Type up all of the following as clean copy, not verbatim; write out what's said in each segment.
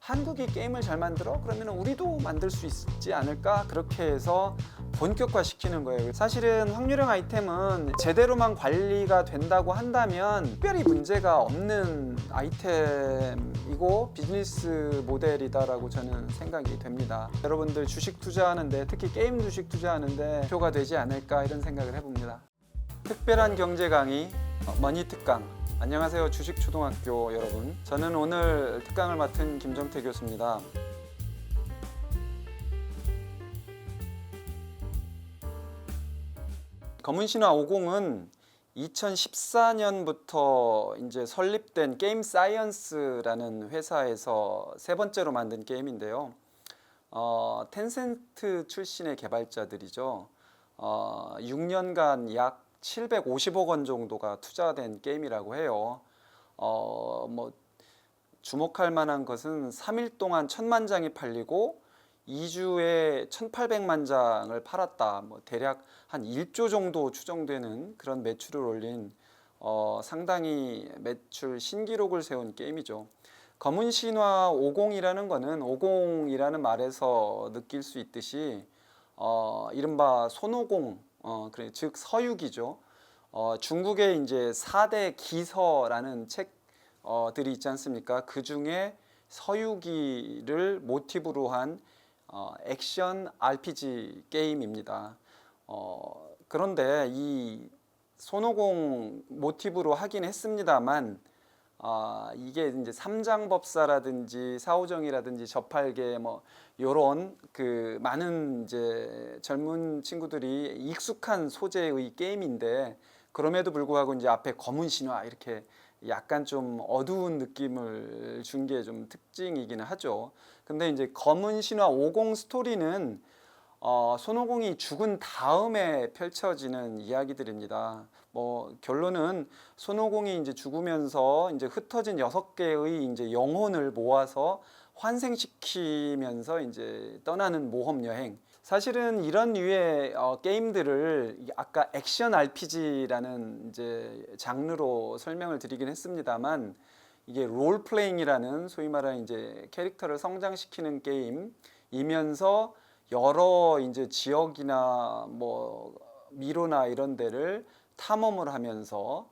한국이 게임을 잘 만들어? 그러면 우리도 만들 수 있지 않을까? 그렇게 해서 본격화 시키는 거예요. 사실은 확률형 아이템은 제대로만 관리가 된다고 한다면 특별히 문제가 없는 아이템이고 비즈니스 모델이다라고 저는 생각이 됩니다. 여러분들 주식 투자하는데, 특히 게임 주식 투자하는데 표가 되지 않을까 이런 생각을 해봅니다. 특별한 경제 강의 머니 특강. 안녕하세요, 주식초등학교 여러분. 저는 오늘 특강을 맡은 김정태 교수입니다. 검은신화 50은 2014년부터 이제 설립된 게임 사이언스라는 회사에서 세 번째로 만든 게임인데요. 텐센트 출신의 개발자들이죠. 6년간 약 750억 원 정도가 투자된 게임이라고 해요. 뭐 주목할 만한 것은 3일 동안 1000만 장이 팔리고 2주에 1800만 장을 팔았다. 뭐 대략 한 1조 정도 추정되는 그런 매출을 올린 상당히 매출 신기록을 세운 게임이죠. 검은신화 50이라는 거는 50이라는 말에서 느낄 수 있듯이 이른바 손오공, 즉 서유기죠. 중국의 이제 4대 기서라는 책들이 있지 않습니까? 그 중에 서유기를 모티브로 한 액션 RPG 게임입니다. 그런데 이 손오공 모티브로 하긴 했습니다만 이게 이제 삼장법사라든지 사오정이라든지 저팔계 뭐 요런 그 많은 이제 젊은 친구들이 익숙한 소재의 게임인데, 그럼에도 불구하고 이제 앞에 검은 신화 이렇게 약간 좀 어두운 느낌을 준 게 좀 특징이기는 하죠. 근데 이제 검은 신화 50 스토리는 손오공이 죽은 다음에 펼쳐지는 이야기들입니다. 뭐 결론은 손오공이 이제 죽으면서 이제 흩어진 6개의 이제 영혼을 모아서 환생시키면서 이제 떠나는 모험 여행. 사실은 이런 류의 게임들을 아까 액션 RPG라는 이제 장르로 설명을 드리긴 했습니다만, 이게 롤플레잉이라는 소위 말하는 이제 캐릭터를 성장시키는 게임이면서 여러 이제 지역이나 뭐 미로나 이런 데를 탐험을 하면서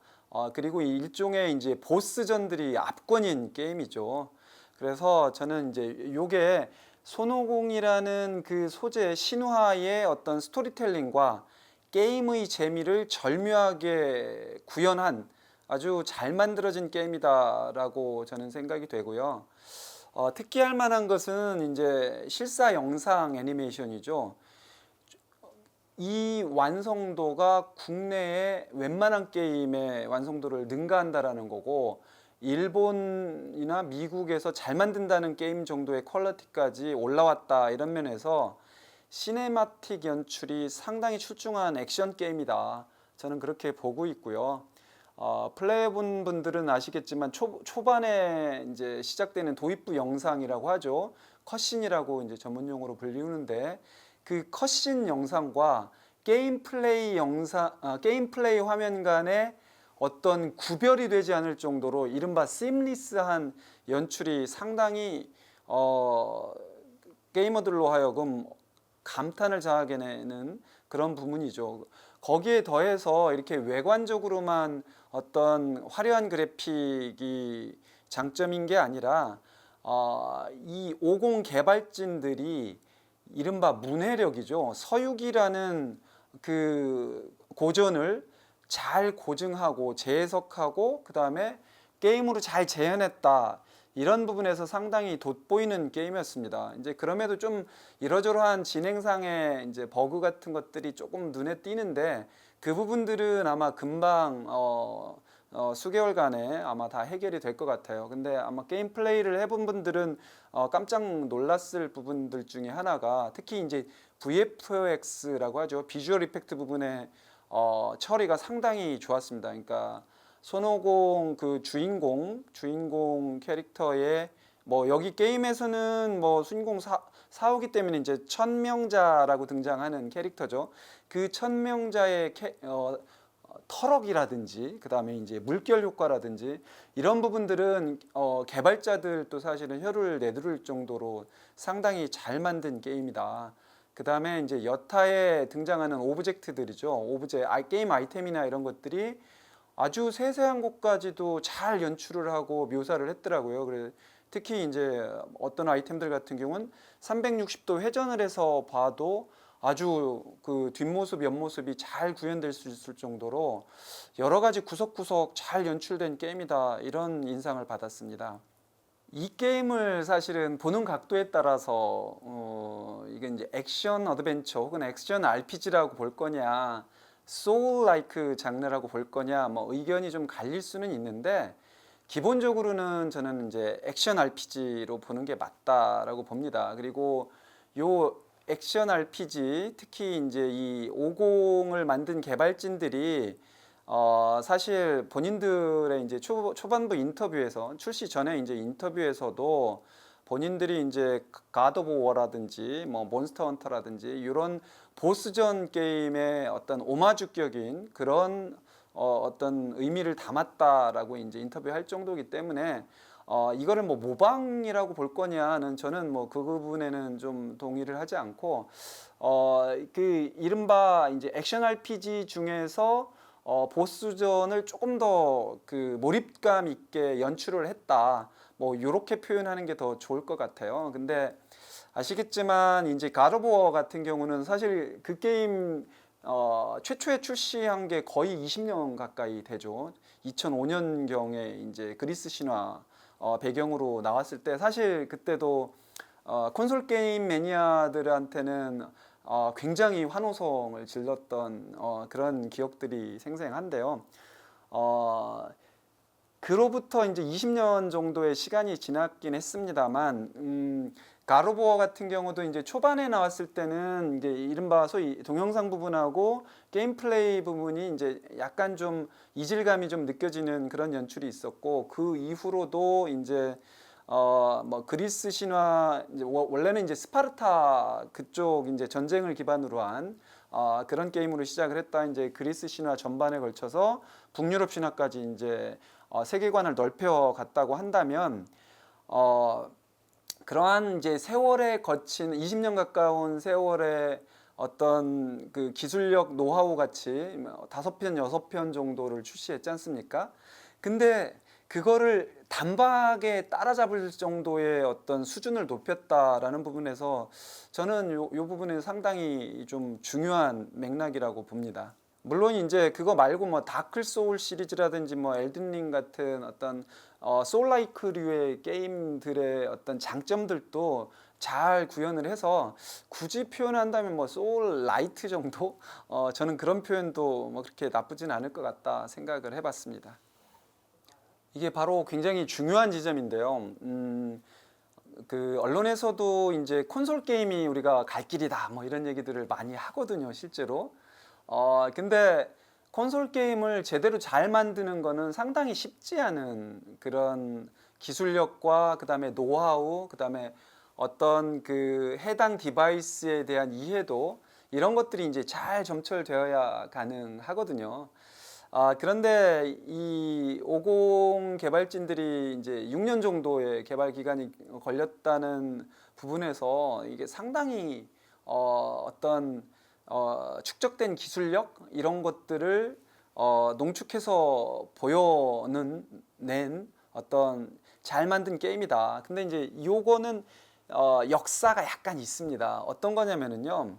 그리고 일종의 이제 보스전들이 압권인 게임이죠. 그래서 저는 이제 요게 손오공이라는 그 소재 신화의 어떤 스토리텔링과 게임의 재미를 절묘하게 구현한 아주 잘 만들어진 게임이다라고 저는 생각이 되고요. 특기할 만한 것은 이제 실사 영상 애니메이션이죠. 이 완성도가 국내의 웬만한 게임의 완성도를 능가한다라는 거고, 일본이나 미국에서 잘 만든다는 게임 정도의 퀄리티까지 올라왔다, 이런 면에서 시네마틱 연출이 상당히 출중한 액션 게임이다, 저는 그렇게 보고 있고요. 플레이해본 분들은 아시겠지만 초반에 이제 시작되는 도입부 영상이라고 하죠. 컷신이라고 이제 전문용어로 불리우는데, 그 컷신 영상과 게임 플레이 화면 간의 어떤 구별이 되지 않을 정도로 이른바 심리스한 연출이 상당히 게이머들로 하여금 감탄을 자하게 내는 그런 부분이죠. 거기에 더해서 이렇게 외관적으로만 어떤 화려한 그래픽이 장점인 게 아니라 이 50 개발진들이 이른바 문해력이죠. 서유기라는 그 고전을 잘 고증하고 재해석하고 그 다음에 게임으로 잘 재현했다, 이런 부분에서 상당히 돋보이는 게임이었습니다. 이제 그럼에도 좀 이러저러한 진행상의 이제 버그 같은 것들이 조금 눈에 띄는데, 그 부분들은 아마 금방 수개월간에 아마 다 해결이 될 것 같아요. 근데 아마 게임 플레이를 해본 분들은 깜짝 놀랐을 부분들 중에 하나가, 특히 이제 VFX라고 하죠. 비주얼 이펙트 부분에 처리가 상당히 좋았습니다. 그러니까 손오공 그 주인공 캐릭터의 뭐 여기 게임에서는 뭐 주인공 사오기 때문에 이제 천명자라고 등장하는 캐릭터죠. 그 천명자의 터럭이라든지 그다음에 이제 물결 효과라든지 이런 부분들은 개발자들도 사실은 혀를 내두를 정도로 상당히 잘 만든 게임이다. 그다음에 이제 여타에 등장하는 오브젝트들이죠. 게임 아이템이나 이런 것들이 아주 세세한 것까지도 잘 연출을 하고 묘사를 했더라고요. 그래 특히 이제 어떤 아이템들 같은 경우는 360도 회전을 해서 봐도 아주 그 뒷모습, 옆모습이 잘 구현될 수 있을 정도로 여러 가지 구석구석 잘 연출된 게임이다. 이런 인상을 받았습니다. 이 게임을 사실은 보는 각도에 따라서 이게 이제 액션 어드벤처 혹은 액션 RPG라고 볼 거냐, 소울 라이크 장르라고 볼 거냐, 뭐 의견이 좀 갈릴 수는 있는데 기본적으로는 저는 이제 액션 RPG로 보는 게 맞다라고 봅니다. 그리고 요 액션 RPG, 특히 이제 이 50을 만든 개발진들이 사실 본인들의 이제 초반부 인터뷰에서 출시 전에 이제 인터뷰에서도 본인들이 이제 갓 오브 워라든지 뭐 몬스터 헌터라든지 이런 보스전 게임의 어떤 오마주격인 그런 어떤 의미를 담았다라고 이제 인터뷰할 정도이기 때문에 이거를 뭐 모방이라고 볼 거냐는 저는 뭐 그 부분에는 좀 동의를 하지 않고 그 이른바 이제 액션 RPG 중에서 보스전을 조금 더 그 몰입감 있게 연출을 했다. 뭐 이렇게 표현하는 게 더 좋을 것 같아요. 근데 아시겠지만 이제 갓 오브 워 같은 경우는 사실 그 게임 최초에 출시한 게 거의 20년 가까이 되죠. 2005년경에 이제 그리스 신화 배경으로 나왔을 때 사실 그때도 콘솔 게임 매니아들한테는 굉장히 환호성을 질렀던 그런 기억들이 생생한데요. 그로부터 이제 20년 정도의 시간이 지났긴 했습니다만, 갓 오브 워 같은 경우도 이제 초반에 나왔을 때는 이제 이른바 소위 동영상 부분하고 게임 플레이 부분이 이제 약간 좀 이질감이 좀 느껴지는 그런 연출이 있었고, 그 이후로도 이제 뭐 그리스 신화 이제 원래는 이제 스파르타 그쪽 이제 전쟁을 기반으로 한 그런 게임으로 시작을 했다. 이제 그리스 신화 전반에 걸쳐서 북유럽 신화까지 이제 세계관을 넓혀 갔다고 한다면 그러한 이제 세월에 거친 20년 가까운 세월의 어떤 그 기술력 노하우 같이 5편, 6편 정도를 출시했지 않습니까? 근데 그거를 단박에 따라잡을 정도의 어떤 수준을 높였다라는 부분에서 저는 요 부분은 상당히 좀 중요한 맥락이라고 봅니다. 물론 이제 그거 말고 뭐 다크 소울 시리즈라든지 뭐 엘든링 같은 어떤 소울라이크류의 게임들의 어떤 장점들도 잘 구현을 해서 굳이 표현한다면 뭐 소울 라이트 정도 저는 그런 표현도 뭐 그렇게 나쁘진 않을 것 같다 생각을 해봤습니다. 이게 바로 굉장히 중요한 지점인데요. 그 언론에서도 이제 콘솔 게임이 우리가 갈 길이다 뭐 이런 얘기들을 많이 하거든요, 실제로. 근데 콘솔 게임을 제대로 잘 만드는 거는 상당히 쉽지 않은 그런 기술력과 그다음에 노하우, 그다음에 어떤 그 해당 디바이스에 대한 이해도 이런 것들이 이제 잘 점철되어야 가능하거든요. 그런데 이 50 개발진들이 이제 6년 정도의 개발 기간이 걸렸다는 부분에서 이게 상당히 어떤 축적된 기술력 이런 것들을 농축해서 낸 어떤 잘 만든 게임이다. 근데 이제 요거는 역사가 약간 있습니다. 어떤 거냐면은요.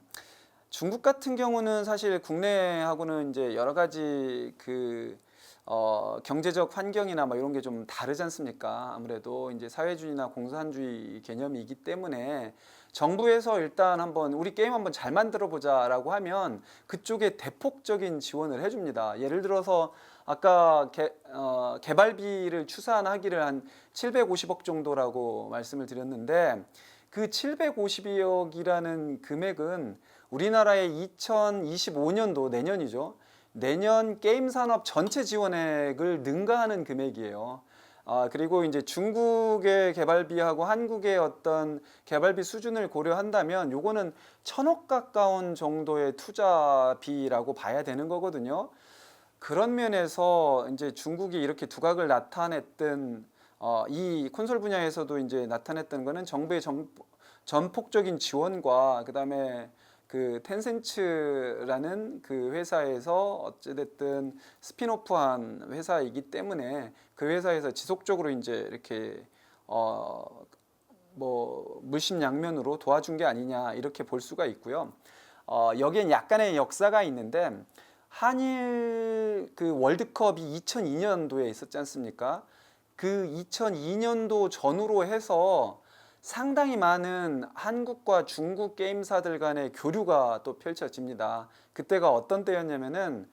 중국 같은 경우는 사실 국내하고는 이제 여러 가지 그 경제적 환경이나 뭐 이런 게 좀 다르지 않습니까? 아무래도 이제 사회주의나 공산주의 개념이기 때문에 정부에서 일단 한번 우리 게임 한번 잘 만들어 보자라고 하면 그쪽에 대폭적인 지원을 해줍니다. 예를 들어서 아까 개발비를 추산하기를 한 750억 정도라고 말씀을 드렸는데 그 750억이라는 금액은 우리나라의 2025년도 내년이죠. 내년 게임 산업 전체 지원액을 능가하는 금액이에요. 그리고 이제 중국의 개발비하고 한국의 어떤 개발비 수준을 고려한다면 요거는 1,000억 가까운 정도의 투자비라고 봐야 되는 거거든요. 그런 면에서 이제 중국이 이렇게 두각을 나타냈던 이 콘솔 분야에서도 이제 나타냈던 거는 정부의 전폭적인 지원과 그다음에 그 텐센츠라는 그 회사에서 어찌됐든 스핀오프한 회사이기 때문에 그 회사에서 지속적으로 이제 이렇게 뭐 물심양면으로 도와준 게 아니냐 이렇게 볼 수가 있고요. 여기엔 약간의 역사가 있는데 한일 그 월드컵이 2002년도에 있었지 않습니까? 그 2002년도 전후로 해서 상당히 많은 한국과 중국 게임사들 간의 교류가 또 펼쳐집니다. 그때가 어떤 때였냐면은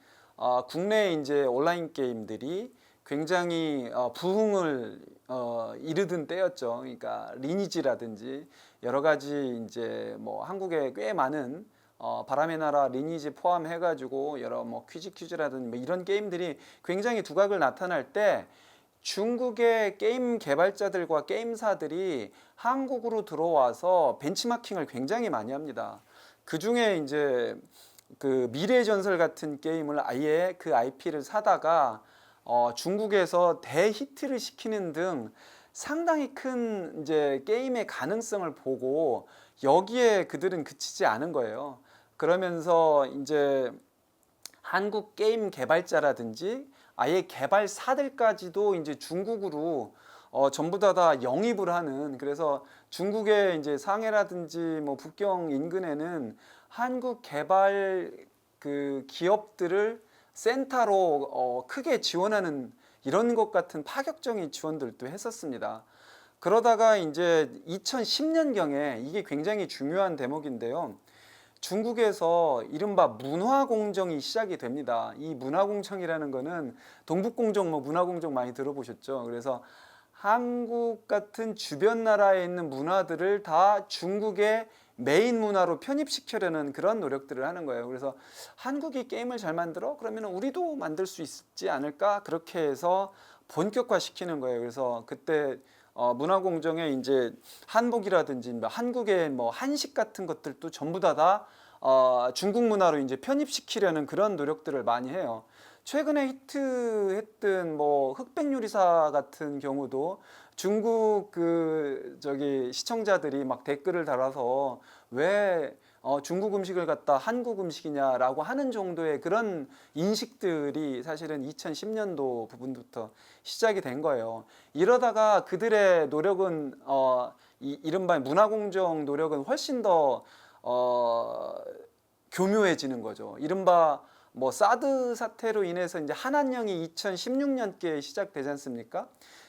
국내 이제 온라인 게임들이 굉장히 부흥을 이르던 때였죠. 그러니까 리니지라든지 여러 가지 이제 뭐 한국에 꽤 많은 바람의 나라 리니지 포함해가지고 여러 뭐 퀴즈라든지 뭐 이런 게임들이 굉장히 두각을 나타날 때 중국의 게임 개발자들과 게임사들이 한국으로 들어와서 벤치마킹을 굉장히 많이 합니다. 그 중에 이제 그 미래의 전설 같은 게임을 아예 그 IP를 사다가 중국에서 대히트를 시키는 등 상당히 큰 이제 게임의 가능성을 보고 여기에 그들은 그치지 않은 거예요. 그러면서 이제 한국 게임 개발자라든지 아예 개발사들까지도 이제 중국으로 전부 다 영입을 하는, 그래서 중국의 이제 상해라든지 뭐 북경 인근에는 한국 개발 그 기업들을 센터로 크게 지원하는 이런 것 같은 파격적인 지원들도 했었습니다. 그러다가 이제 2010년경에 이게 굉장히 중요한 대목인데요. 중국에서 이른바 문화공정이 시작이 됩니다. 이 문화공정이라는 거는 동북공정, 뭐 문화공정 많이 들어보셨죠? 그래서 한국 같은 주변 나라에 있는 문화들을 다 중국의 메인 문화로 편입시키려는 그런 노력들을 하는 거예요. 그래서 한국이 게임을 잘 만들어? 그러면 우리도 만들 수 있지 않을까? 그렇게 해서 본격화시키는 거예요. 그래서 그때 문화공정에 이제 한복이라든지 한국의 뭐 한식 같은 것들도 전부 다 중국 문화로 이제 편입시키려는 그런 노력들을 많이 해요. 최근에 히트했던 뭐 흑백 요리사 같은 경우도 중국 그 저기 시청자들이 막 댓글을 달아서 왜 중국 음식을 갖다 한국 음식이냐라고 하는 정도의 그런 인식들이 사실은 2010년도 부분부터 시작이 된 거예요. 이러다가 그들의 노력은 이른바 문화공정 노력은 훨씬 더 교묘해지는 거죠. 이른바 뭐 사드 사태로 인해서 이제 한한령이 2016년께 시작되지 않습니까?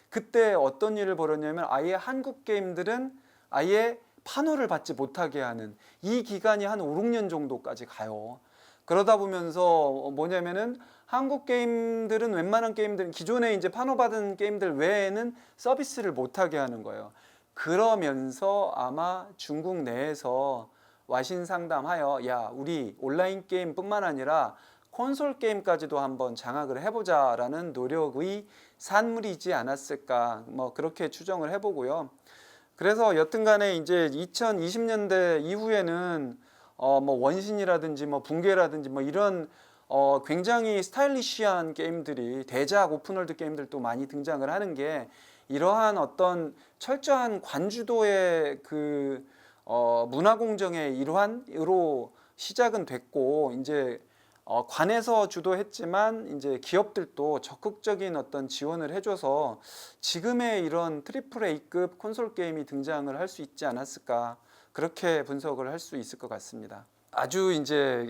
그때 어떤 일을 벌였냐면 아예 한국 게임들은 아예 판호를 받지 못하게 하는, 이 기간이 한 5, 6년 정도까지 가요. 그러다 보면서 뭐냐면은 한국 게임들은 웬만한 게임들은 기존에 이제 판호 받은 게임들 외에는 서비스를 못하게 하는 거예요. 그러면서 아마 중국 내에서 와신 상담하여 야, 우리 온라인 게임뿐만 아니라 콘솔 게임까지도 한번 장악을 해보자라는 노력의 산물이지 않았을까, 뭐 그렇게 추정을 해보고요. 그래서 여튼간에 이제 2020년대 이후에는 뭐 원신이라든지 뭐 붕괴라든지 뭐 이런 굉장히 스타일리시한 게임들이, 대작 오픈월드 게임들도 많이 등장을 하는 게 이러한 어떤 철저한 관주도의 그 문화공정의 일환으로 시작은 됐고, 이제 관에서 주도했지만 이제 기업들도 적극적인 어떤 지원을 해줘서 지금의 이런 트리플 A급 콘솔 게임이 등장을 할 수 있지 않았을까, 그렇게 분석을 할 수 있을 것 같습니다. 아주 이제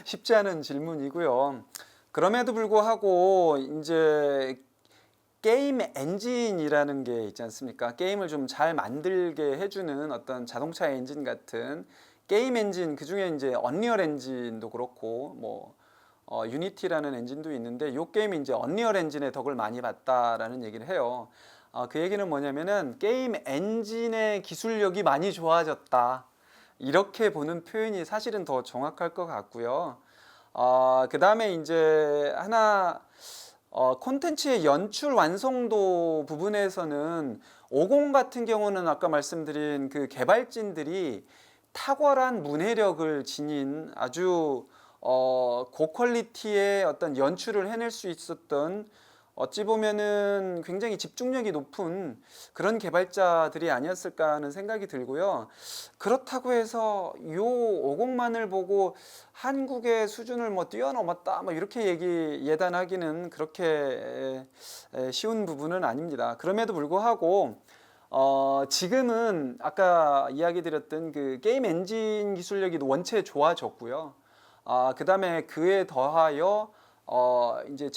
쉽지 않은 질문이고요. 그럼에도 불구하고 이제 게임 엔진이라는 게 있지 않습니까? 게임을 좀 잘 만들게 해주는 어떤 자동차 엔진 같은 게임 엔진, 그 중에 이제 언리얼 엔진도 그렇고 뭐 유니티라는 엔진도 있는데 이 게임이 이제 언리얼 엔진의 덕을 많이 봤다라는 얘기를 해요. 그 얘기는 뭐냐면은 게임 엔진의 기술력이 많이 좋아졌다, 이렇게 보는 표현이 사실은 더 정확할 것 같고요. 그 다음에 이제 하나 콘텐츠의 연출 완성도 부분에서는 50 같은 경우는 아까 말씀드린 그 개발진들이 탁월한 문해력을 지닌 아주 고퀄리티의 어떤 연출을 해낼 수 있었던 어찌 보면은 굉장히 집중력이 높은 그런 개발자들이 아니었을까 하는 생각이 들고요. 그렇다고 해서 요 50만을 보고 한국의 수준을 뭐 뛰어넘었다 뭐 이렇게 예단하기는 그렇게 쉬운 부분은 아닙니다. 그럼에도 불구하고 지금은 아까 이야기 드렸던 그 게임 엔진 기술력이 원체 좋아졌고요. 그 다음에 그에 더하여 이제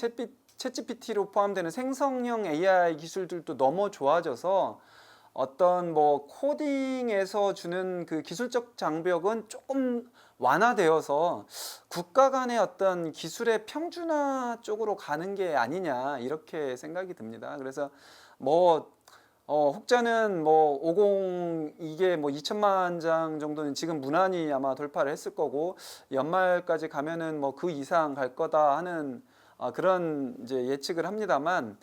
챗GPT로 포함되는 생성형 AI 기술들도 너무 좋아져서 어떤 뭐 코딩에서 주는 그 기술적 장벽은 조금 완화되어서 국가 간의 어떤 기술의 평준화 쪽으로 가는 게 아니냐 이렇게 생각이 듭니다. 그래서 뭐 혹자는 뭐 50 이게 뭐 2천만 장 정도는 지금 무난히 아마 돌파를 했을 거고 연말까지 가면은 뭐 그 이상 갈 거다 하는 그런 이제 예측을 합니다만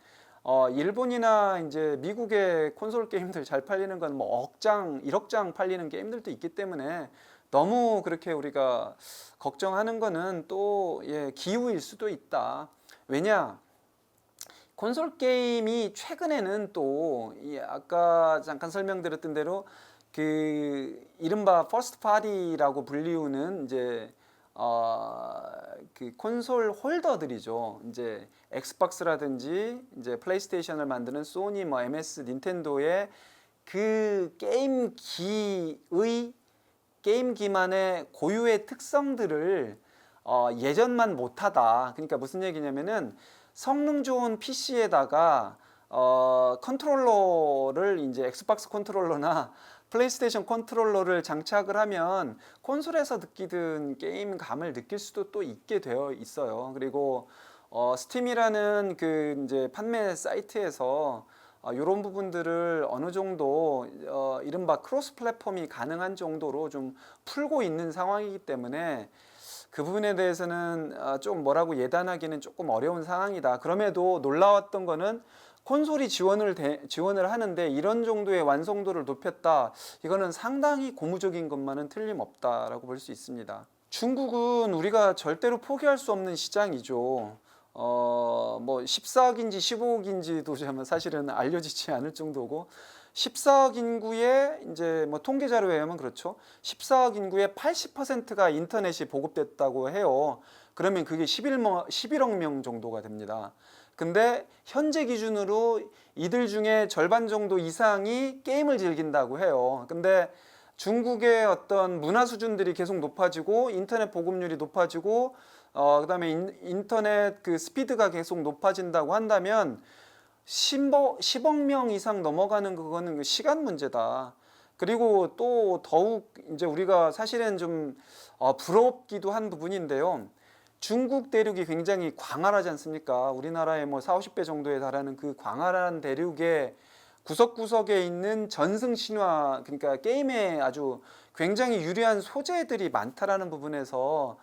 일본이나 이제 미국의 콘솔 게임들 잘 팔리는 건 뭐 억장, 1억 장 팔리는 게임들도 있기 때문에 너무 그렇게 우리가 걱정하는 거는 또 기우일 수도 있다. 왜냐? 콘솔 게임이 최근에는 또 아까 잠깐 설명드렸던 대로 그 이른바 퍼스트 파티라고 불리우는 이제 그 콘솔 홀더들이죠. 이제 엑스박스라든지 이제 플레이스테이션을 만드는 소니, 뭐 MS, 닌텐도의 그 게임기만의 고유의 특성들을 예전만 못하다. 그러니까 무슨 얘기냐면은 성능 좋은 PC에다가 컨트롤러를 이제 엑스박스 컨트롤러나 플레이스테이션 컨트롤러를 장착을 하면 콘솔에서 느끼던 게임감을 느낄 수도 또 있게 되어 있어요. 그리고 스팀이라는 그 이제 판매 사이트에서 이런 부분들을 어느 정도 이른바 크로스 플랫폼이 가능한 정도로 좀 풀고 있는 상황이기 때문에 그 부분에 대해서는 좀 뭐라고 예단하기는 조금 어려운 상황이다. 그럼에도 놀라웠던 거는 콘솔이 지원을 하는데 이런 정도의 완성도를 높였다. 이거는 상당히 고무적인 것만은 틀림없다라고 볼 수 있습니다. 중국은 우리가 절대로 포기할 수 없는 시장이죠. 뭐 14억인지 15억인지도 사실은 알려지지 않을 정도고 14억 인구의 이제 뭐 통계 자료에 의하면 그렇죠. 14억 인구의 80%가 인터넷이 보급됐다고 해요. 그러면 그게 11억 명 정도가 됩니다. 근데 현재 기준으로 이들 중에 절반 정도 이상이 게임을 즐긴다고 해요. 근데 중국의 어떤 문화 수준들이 계속 높아지고 인터넷 보급률이 높아지고 그다음에 인터넷 그 스피드가 계속 높아진다고 한다면 10억 명 이상 넘어가는 그거는 시간 문제다. 그리고 또 더욱 이제 우리가 사실은 좀 부럽기도 한 부분인데요. 중국 대륙이 굉장히 광활하지 않습니까? 우리나라의 뭐 4, 50배 정도에 달하는 그 광활한 대륙의 구석구석에 있는 전승 신화, 그러니까 게임에 아주 굉장히 유리한 소재들이 많다라는 부분에서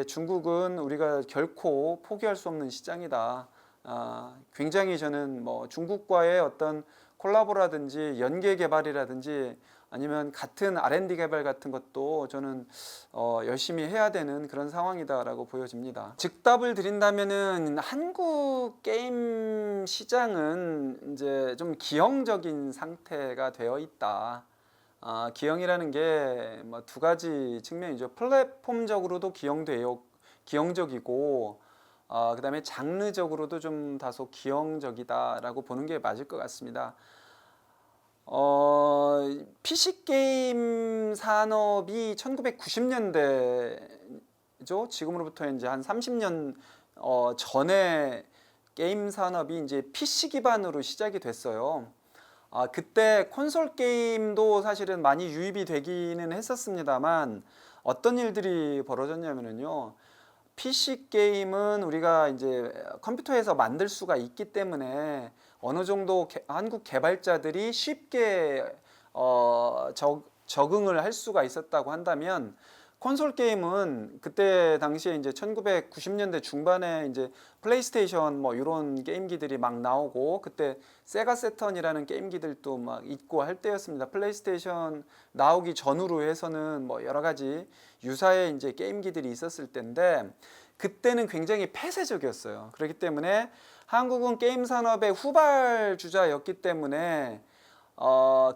중국은 우리가 결코 포기할 수 없는 시장이다. 굉장히 저는 뭐 중국과의 어떤 콜라보라든지 연계 개발이라든지 아니면 같은 R&D 개발 같은 것도 저는 열심히 해야 되는 그런 상황이다라고 보여집니다. 즉답을 드린다면은 한국 게임 시장은 이제 좀 기형적인 상태가 되어 있다. 기형이라는 게 뭐 두 가지 측면이죠. 플랫폼적으로도 기형적이고 그다음에 장르적으로도 좀 다소 기형적이다라고 보는 게 맞을 것 같습니다. PC 게임 산업이 1990년대죠. 지금으로부터 이제 한 30년 전에 게임 산업이 이제 PC 기반으로 시작이 됐어요. 그때 콘솔 게임도 사실은 많이 유입이 되기는 했었습니다만 어떤 일들이 벌어졌냐면요. PC 게임은 우리가 이제 컴퓨터에서 만들 수가 있기 때문에 어느 정도 한국 개발자들이 쉽게 적응을 할 수가 있었다고 한다면 콘솔 게임은 그때 당시에 이제 1990년대 중반에 이제 플레이스테이션 뭐 이런 게임기들이 막 나오고 그때 세가 세턴이라는 게임기들도 막 있고 할 때였습니다. 플레이스테이션 나오기 전후로 해서는 뭐 여러 가지 유사의 이제 게임기들이 있었을 때인데 그때는 굉장히 폐쇄적이었어요. 그렇기 때문에 한국은 게임 산업의 후발주자였기 때문에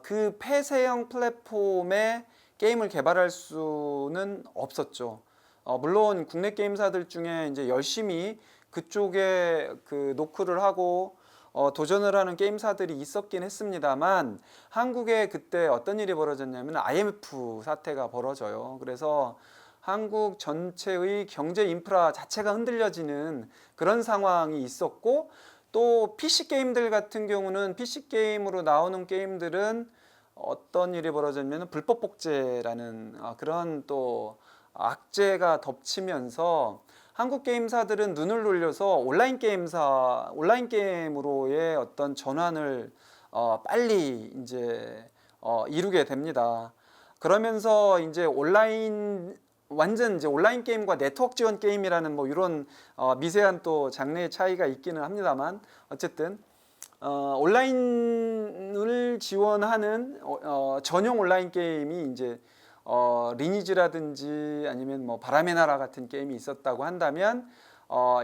그 폐쇄형 플랫폼에 게임을 개발할 수는 없었죠. 물론 국내 게임사들 중에 이제 열심히 그쪽에 그 노크를 하고 도전을 하는 게임사들이 있었긴 했습니다만 한국에 그때 어떤 일이 벌어졌냐면 IMF 사태가 벌어져요. 그래서 한국 전체의 경제 인프라 자체가 흔들려지는 그런 상황이 있었고 또 PC 게임들 같은 경우는 PC 게임으로 나오는 게임들은 어떤 일이 벌어졌냐면 불법 복제라는 그런 또 악재가 덮치면서 한국 게임사들은 눈을 돌려서 온라인 게임으로의 어떤 전환을 빨리 이제 이루게 됩니다. 그러면서 이제 완전 이제 온라인 게임과 네트워크 지원 게임이라는 뭐 이런 미세한 또 장르의 차이가 있기는 합니다만 어쨌든 온라인을 지원하는 전용 온라인 게임이 이제 리니지라든지 아니면 뭐 바람의 나라 같은 게임이 있었다고 한다면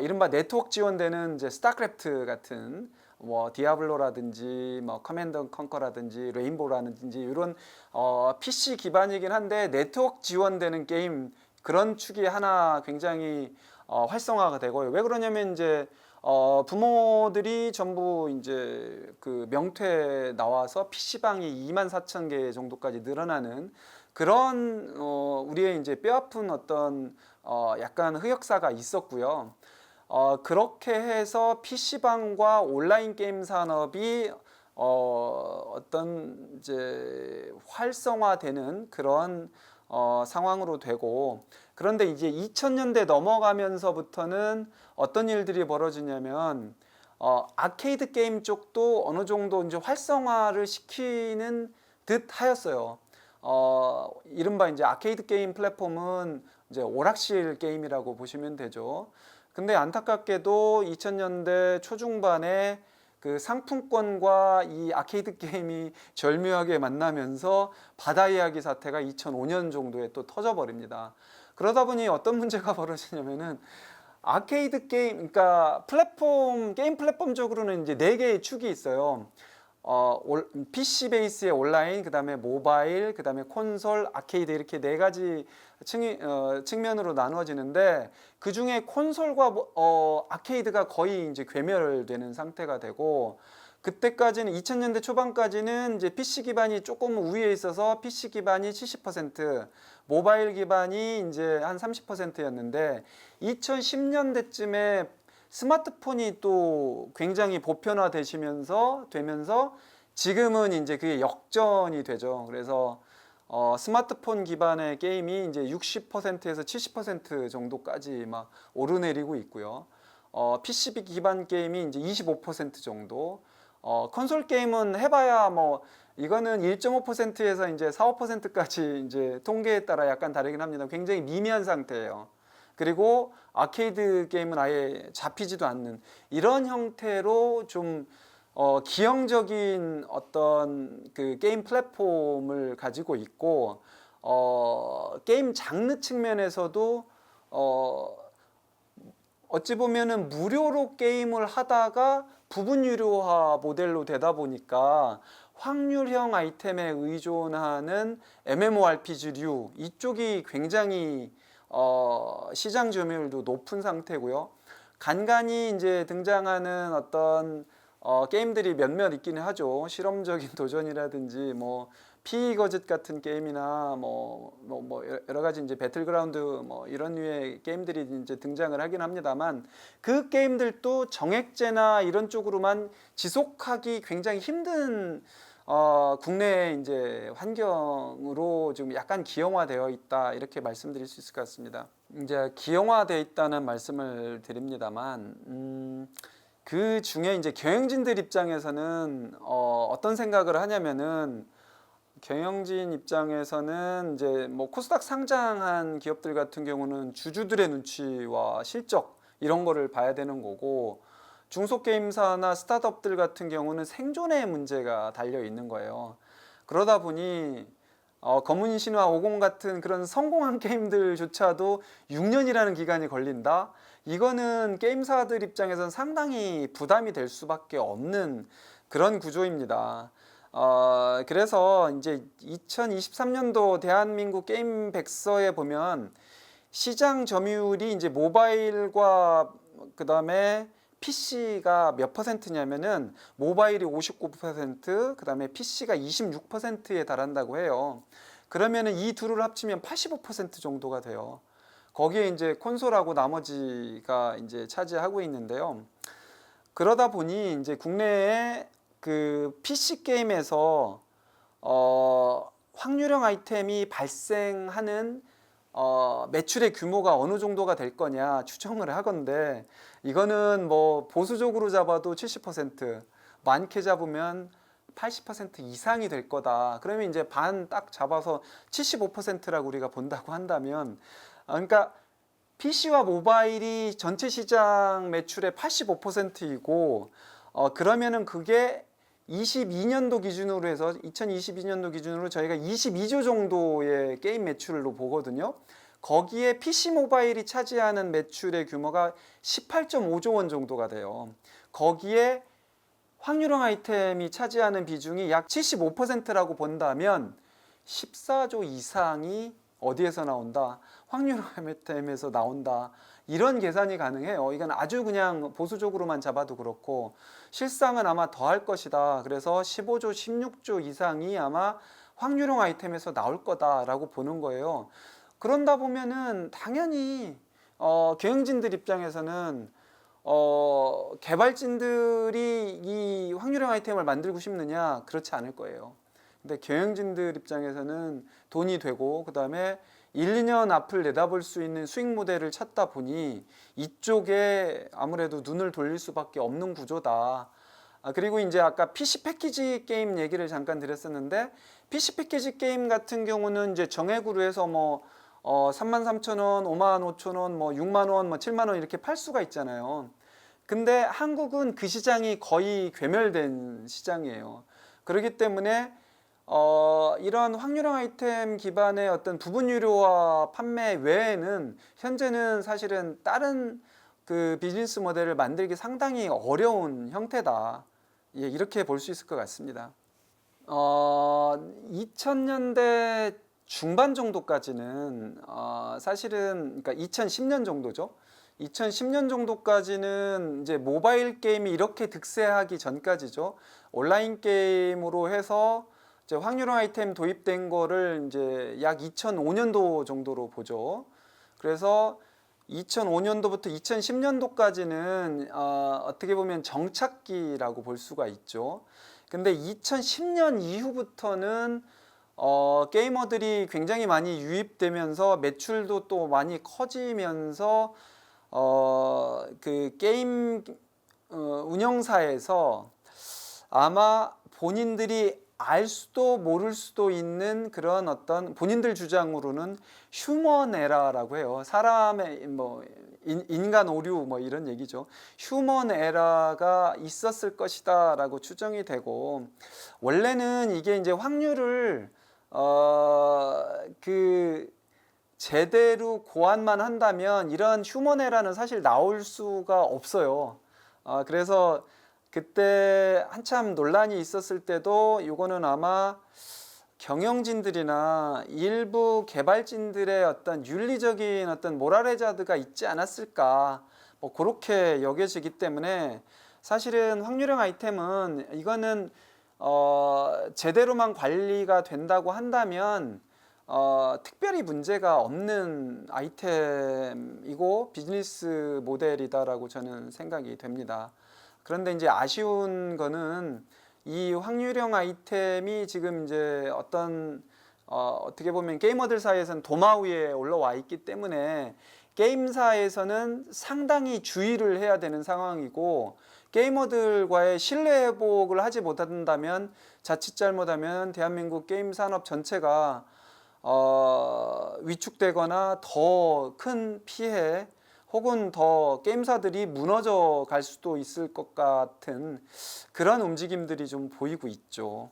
이른바 네트워크 지원되는 이제 스타크래프트 같은 뭐 디아블로라든지 뭐 커맨드 컨커라든지 레인보우라든지 이런 PC 기반이긴 한데 네트워크 지원되는 게임 그런 축이 하나 굉장히 활성화가 되고요. 왜 그러냐면 이제 부모들이 전부 이제 그 명퇴 나와서 PC방이 24,000개 정도까지 늘어나는 그런 우리의 이제 뼈아픈 어떤 약간 흑역사가 있었고요. 그렇게 해서 PC방과 온라인 게임 산업이 어떤 이제 활성화되는 그런 상황으로 되고 그런데 이제 2000년대 넘어가면서부터는 어떤 일들이 벌어지냐면 아케이드 게임 쪽도 어느 정도 이제 활성화를 시키는 듯 하였어요. 이른바 이제 아케이드 게임 플랫폼은 이제 오락실 게임이라고 보시면 되죠. 근데 안타깝게도 2000년대 초중반에 그 상품권과 이 아케이드 게임이 절묘하게 만나면서 바다 이야기 사태가 2005년 정도에 또 터져버립니다. 그러다 보니 어떤 문제가 벌어지냐면은 아케이드 게임, 그러니까 게임 플랫폼적으로는 이제 네 개의 축이 있어요. PC 베이스의 온라인, 그 다음에 모바일, 그 다음에 콘솔, 아케이드 이렇게 네 가지 측면으로 나누어지는데 그 중에 콘솔과 아케이드가 거의 이제 괴멸되는 상태가 되고 그때까지는 2000년대 초반까지는 이제 PC 기반이 조금 우위에 있어서 PC 기반이 70%, 모바일 기반이 이제 한 30%였는데 2010년대쯤에 스마트폰이 또 굉장히 보편화되면서 지금은 이제 그게 역전이 되죠. 그래서 스마트폰 기반의 게임이 이제 60%에서 70% 정도까지 막 오르내리고 있고요. PC 기반 게임이 이제 25% 정도. 콘솔 게임은 해봐야 뭐 이거는 1.5%에서 이제 4, 5%까지 이제 통계에 따라 약간 다르긴 합니다. 굉장히 미미한 상태예요. 그리고 아케이드 게임은 아예 잡히지도 않는 이런 형태로 좀 기형적인 어떤 그 게임 플랫폼을 가지고 있고 게임 장르 측면에서도 어찌 보면은 무료로 게임을 하다가 부분 유료화 모델로 되다 보니까 확률형 아이템에 의존하는 MMORPG류 이쪽이 굉장히 시장 점유율도 높은 상태고요. 간간히 이제 등장하는 어떤 게임들이 몇몇 있기는 하죠. 실험적인 도전이라든지 뭐 피거짓 같은 게임이나 뭐 여러 가지 이제 배틀그라운드 뭐 이런 류의 게임들이 이제 등장을 하긴 합니다만 그 게임들도 정액제나 이런 쪽으로만 지속하기 굉장히 힘든 국내 이제 환경으로 좀 약간 기형화되어 있다 이렇게 말씀드릴 수 있을 것 같습니다. 이제 기형화되어 있다는 말씀을 드립니다만 그 중에 이제 경영진들 입장에서는 어떤 생각을 하냐면은 경영진 입장에서는 이제 뭐 코스닥 상장한 기업들 같은 경우는 주주들의 눈치와 실적 이런 거를 봐야 되는 거고, 중소게임사나 스타트업들 같은 경우는 생존의 문제가 달려 있는 거예요. 그러다 보니 검은신화 50 같은 그런 성공한 게임들조차도 6년이라는 기간이 걸린다? 이거는 게임사들 입장에서는 상당히 부담이 될 수밖에 없는 그런 구조입니다. 그래서 이제 2023년도 대한민국 게임 백서에 보면 시장 점유율이 이제 모바일과 그 다음에 PC가 몇 퍼센트냐면은 모바일이 59%, 그 다음에 PC가 26%에 달한다고 해요. 그러면은 이 둘을 합치면 85% 정도가 돼요. 거기에 이제 콘솔하고 나머지가 이제 차지하고 있는데요. 그러다 보니 이제 국내에 그 PC 게임에서 확률형 아이템이 발생하는 매출의 규모가 어느 정도가 될 거냐 추정을 하건데, 이거는 뭐 보수적으로 잡아도 70%, 많게 잡으면 80% 이상이 될 거다. 그러면 이제 반 딱 잡아서 75%라고 우리가 본다고 한다면, 그러니까 PC와 모바일이 전체 시장 매출의 85%이고, 그러면은 그게 22년도 기준으로 해서 2022년도 기준으로 저희가 22조 정도의 게임 매출로 보거든요. 거기에 PC 모바일이 차지하는 매출의 규모가 18.5조 원 정도가 돼요. 거기에 확률형 아이템이 차지하는 비중이 약 75%라고 본다면 14조 이상이 어디에서 나온다? 확률형 아이템에서 나온다. 이런 계산이 가능해요. 이건 아주 그냥 보수적으로만 잡아도 그렇고, 실상은 아마 더 할 것이다. 그래서 15조, 16조 이상이 아마 확률형 아이템에서 나올 거다라고 보는 거예요. 그런다 보면은 당연히 경영진들 입장에서는 개발진들이 이 확률형 아이템을 만들고 싶느냐? 그렇지 않을 거예요. 근데 경영진들 입장에서는 돈이 되고, 그 다음에 1, 2년 앞을 내다볼 수 있는 수익 모델을 찾다 보니 이쪽에 아무래도 눈을 돌릴 수밖에 없는 구조다. 그리고 이제 아까 PC 패키지 게임 얘기를 잠깐 드렸었는데, PC 패키지 게임 같은 경우는 이제 정액으로 해서 뭐 33,000원, 55,000원, 뭐 6만원, 뭐 7만원 이렇게 팔 수가 있잖아요. 근데 한국은 그 시장이 거의 괴멸된 시장이에요. 그렇기 때문에 이런 확률형 아이템 기반의 어떤 부분 유료화 판매 외에는 현재는 사실은 다른 그 비즈니스 모델을 만들기 상당히 어려운 형태다. 예, 이렇게 볼 수 있을 것 같습니다. 2000년대 중반 정도까지는 사실은 그러니까 2010년 정도죠. 2010년 정도까지는 이제 모바일 게임이 이렇게 득세하기 전까지죠. 온라인 게임으로 해서 이제 확률형 아이템 도입된 거를 이제 약 2005년도 정도로 보죠. 그래서 2005년도부터 2010년도까지는 어떻게 보면 정착기라고 볼 수가 있죠. 근데 2010년 이후부터는 게이머들이 굉장히 많이 유입되면서 매출도 또 많이 커지면서 그 게임 운영사에서 아마 본인들이 알 수도 모를 수도 있는 그런 어떤 본인들 주장으로는 휴먼 에러라고 해요. 사람의 뭐 인간 오류 뭐 이런 얘기죠. 휴먼 에러가 있었을 것이다라고 추정이 되고, 원래는 이게 이제 확률을 그 제대로 고안만 한다면 이런 휴먼 에러는 사실 나올 수가 없어요. 그래서 그때 한참 논란이 있었을 때도 이거는 아마 경영진들이나 일부 개발진들의 어떤 윤리적인 어떤 모랄 해저드가 있지 않았을까, 뭐 그렇게 여겨지기 때문에 사실은 확률형 아이템은 이거는 제대로만 관리가 된다고 한다면 특별히 문제가 없는 아이템이고 비즈니스 모델이다라고 저는 생각이 됩니다. 그런데 이제 아쉬운 거는 이 확률형 아이템이 지금 이제 어떤 어떻게 보면 게이머들 사이에서는 도마 위에 올라와 있기 때문에 게임사에서는 상당히 주의를 해야 되는 상황이고, 게이머들과의 신뢰 회복을 하지 못한다면, 자칫 잘못하면 대한민국 게임 산업 전체가 위축되거나 더 큰 피해 혹은 더 게임사들이 무너져 갈 수도 있을 것 같은 그런 움직임들이 좀 보이고 있죠.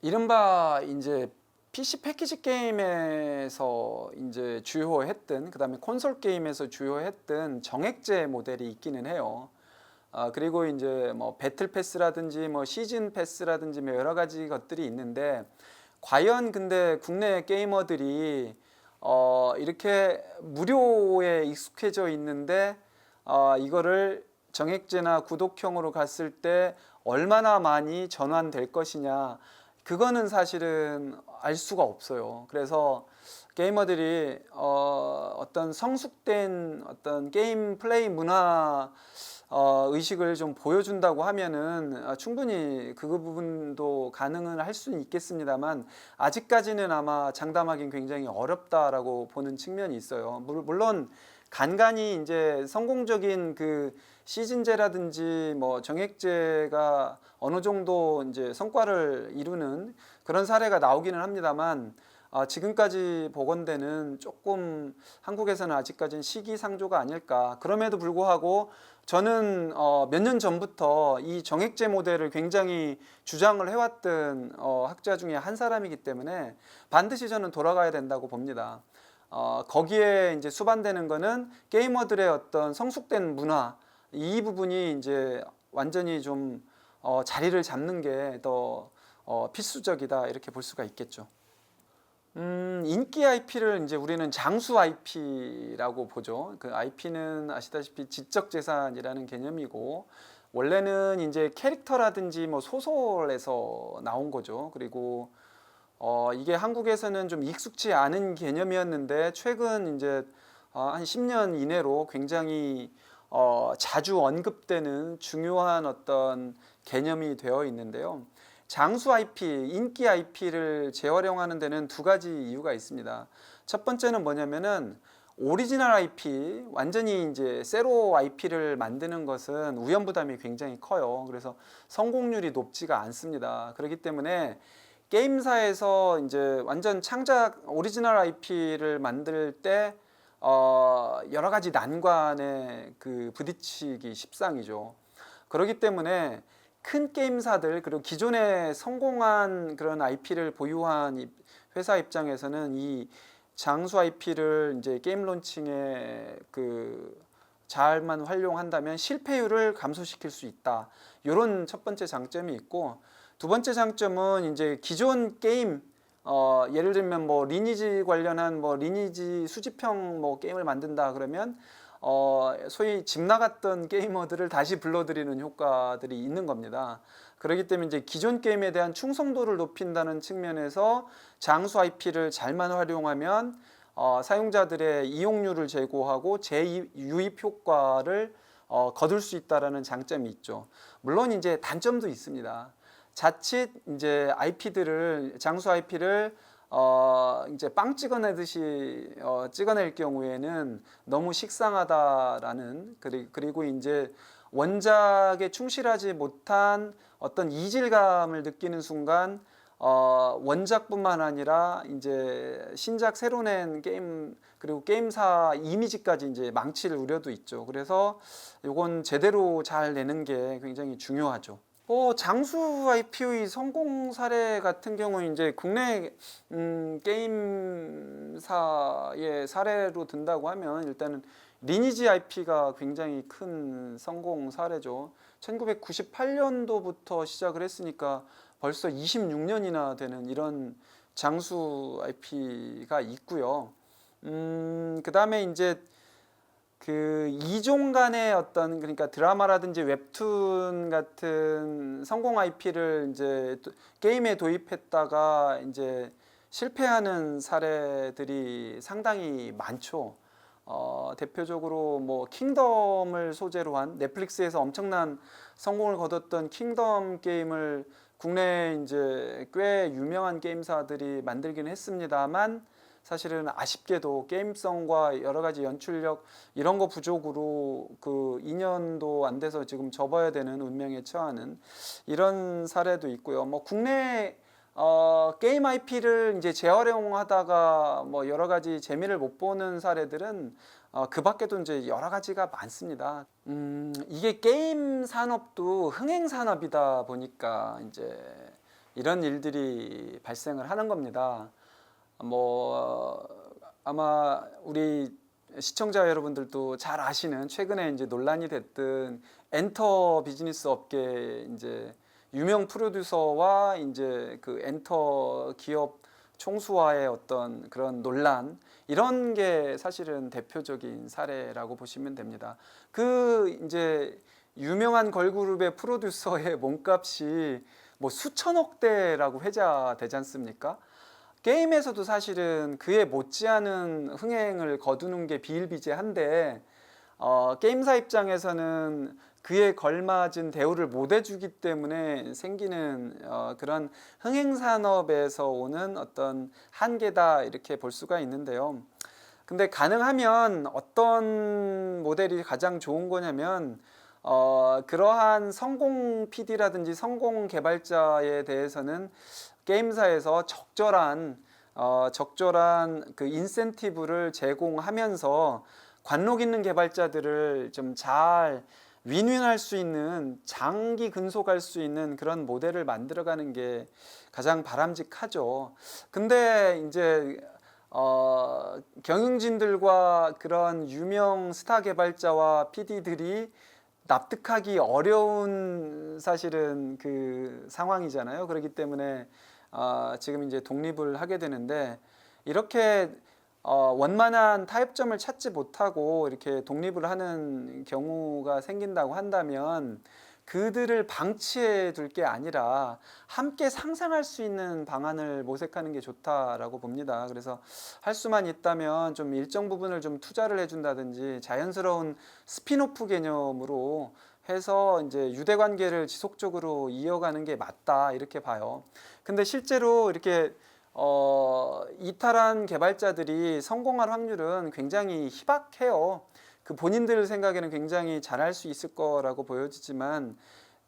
이른바 이제 PC 패키지 게임에서 이제 주요했던, 그다음에 콘솔 게임에서 주요했던 정액제 모델이 있기는 해요. 그리고 이제 뭐 배틀 패스라든지 뭐 시즌 패스라든지 뭐 여러 가지 것들이 있는데, 과연 근데 국내 게이머들이 이렇게 무료에 익숙해져 있는데 이거를 정액제나 구독형으로 갔을 때 얼마나 많이 전환될 것이냐, 그거는 사실은 알 수가 없어요. 그래서 게이머들이 어떤 성숙된 어떤 게임 플레이 문화 의식을 좀 보여준다고 하면은 충분히 그 부분도 가능은 할 수는 있겠습니다만, 아직까지는 아마 장담하기는 굉장히 어렵다라고 보는 측면이 있어요. 물론 간간히 이제 성공적인 그 시즌제라든지 뭐 정액제가 어느 정도 이제 성과를 이루는 그런 사례가 나오기는 합니다만, 지금까지 보건대는 조금 한국에서는 아직까지는 시기상조가 아닐까. 그럼에도 불구하고 저는 몇 년 전부터 이 정액제 모델을 굉장히 주장을 해왔던 학자 중에 한 사람이기 때문에 반드시 저는 돌아가야 된다고 봅니다. 거기에 이제 수반되는 거는 게이머들의 어떤 성숙된 문화, 이 부분이 이제 완전히 좀 자리를 잡는 게 더 필수적이다, 이렇게 볼 수가 있겠죠. 인기 IP를 이제 우리는 장수 IP라고 보죠. 그 IP는 아시다시피 지적 재산이라는 개념이고, 원래는 이제 캐릭터라든지 뭐 소설에서 나온 거죠. 그리고 이게 한국에서는 좀 익숙치 않은 개념이었는데, 최근 이제 한 10년 이내로 굉장히 자주 언급되는 중요한 어떤 개념이 되어 있는데요. 장수 IP, 인기 IP를 재활용하는 데는 두 가지 이유가 있습니다. 첫 번째는 뭐냐면은 오리지널 IP, 완전히 이제 새로 IP를 만드는 것은 우연 부담이 굉장히 커요. 그래서 성공률이 높지가 않습니다. 그렇기 때문에 게임사에서 이제 완전 창작 오리지널 IP를 만들 때 여러 가지 난관에 그 부딪히기 십상이죠. 그렇기 때문에 큰 게임사들, 그리고 기존에 성공한 그런 IP를 보유한 회사 입장에서는 이 장수 IP를 이제 게임 론칭에 그 잘만 활용한다면 실패율을 감소시킬 수 있다. 이런 첫 번째 장점이 있고, 두 번째 장점은 이제 기존 게임 예를 들면 뭐 리니지 관련한 뭐 리니지 수집형 뭐 게임을 만든다 그러면 소위 집 나갔던 게이머들을 다시 불러들이는 효과들이 있는 겁니다. 그렇기 때문에 이제 기존 게임에 대한 충성도를 높인다는 측면에서 장수 IP를 잘만 활용하면 사용자들의 이용률을 제고하고 재유입 효과를 거둘 수 있다라는 장점이 있죠. 물론 이제 단점도 있습니다. 자칫 이제 IP들을 장수 IP를 이제 빵 찍어내듯이 찍어낼 경우에는 너무 식상하다라는, 그리고 이제 원작에 충실하지 못한 어떤 이질감을 느끼는 순간 원작뿐만 아니라 이제 신작 새로 낸 게임, 그리고 게임사 이미지까지 이제 망칠 우려도 있죠. 그래서 이건 제대로 잘 내는 게 굉장히 중요하죠. 장수 IP의 성공 사례 같은 경우는 이제 국내 게임사의 사례로 든다고 하면 일단은 리니지 IP가 굉장히 큰 성공 사례죠. 1998년도부터 시작을 했으니까 벌써 26년이나 되는 이런 장수 IP가 있고요. 그 다음에 이제 그 이종 간의 어떤, 그러니까 드라마라든지 웹툰 같은 성공 IP를 이제 게임에 도입했다가 이제 실패하는 사례들이 상당히 많죠. 대표적으로 뭐 킹덤을 소재로 한, 넷플릭스에서 엄청난 성공을 거뒀던 킹덤 게임을 국내에 이제 꽤 유명한 게임사들이 만들긴 했습니다만, 사실은 아쉽게도 게임성과 여러 가지 연출력 이런 거 부족으로 그 2년도 안 돼서 지금 접어야 되는 운명에 처하는 이런 사례도 있고요. 뭐 국내 게임 IP를 이제 재활용하다가 뭐 여러 가지 재미를 못 보는 사례들은 그 밖에도 이제 여러 가지가 많습니다. 이게 게임 산업도 흥행 산업이다 보니까 이제 이런 일들이 발생을 하는 겁니다. 뭐 아마 우리 시청자 여러분들도 잘 아시는 최근에 이제 논란이 됐던 엔터 비즈니스 업계 이제 유명 프로듀서와 이제 그 엔터 기업 총수와의 어떤 그런 논란 이런 게 사실은 대표적인 사례라고 보시면 됩니다. 그 이제 유명한 걸그룹의 프로듀서의 몸값이 뭐 수천억대라고 회자되지 않습니까? 게임에서도 사실은 그에 못지않은 흥행을 거두는 게 비일비재한데 게임사 입장에서는 그에 걸맞은 대우를 못 해주기 때문에 생기는 그런 흥행산업에서 오는 어떤 한계다 이렇게 볼 수가 있는데요. 근데 가능하면 어떤 모델이 가장 좋은 거냐면 그러한 성공 PD라든지 성공 개발자에 대해서는 게임사에서 적절한 그 인센티브를 제공하면서 관록 있는 개발자들을 좀 잘 윈윈할 수 있는 장기 근속할 수 있는 그런 모델을 만들어가는 게 가장 바람직하죠. 근데 이제 경영진들과 그런 유명 스타 개발자와 PD들이 납득하기 어려운 사실은 그 상황이잖아요. 그렇기 때문에 지금 이제 독립을 하게 되는데 이렇게 원만한 타협점을 찾지 못하고 이렇게 독립을 하는 경우가 생긴다고 한다면 그들을 방치해 둘 게 아니라 함께 상생할 수 있는 방안을 모색하는 게 좋다라고 봅니다. 그래서 할 수만 있다면 좀 일정 부분을 좀 투자를 해준다든지 자연스러운 스핀오프 개념으로 해서 이제 유대 관계를 지속적으로 이어가는 게 맞다 이렇게 봐요. 근데 실제로 이렇게 이탈한 개발자들이 성공할 확률은 굉장히 희박해요. 그 본인들 생각에는 굉장히 잘할 수 있을 거라고 보여지지만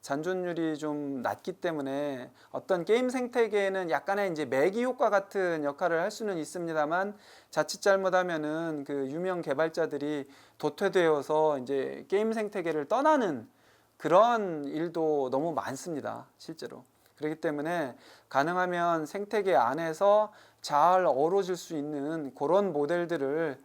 잔존율이 좀 낮기 때문에 어떤 게임 생태계에는 약간의 이제 매기 효과 같은 역할을 할 수는 있습니다만 자칫 잘못하면은 그 유명 개발자들이 도태되어서 이제 게임 생태계를 떠나는 그런 일도 너무 많습니다, 실제로. 그렇기 때문에 가능하면 생태계 안에서 잘 어우러질 수 있는 그런 모델들을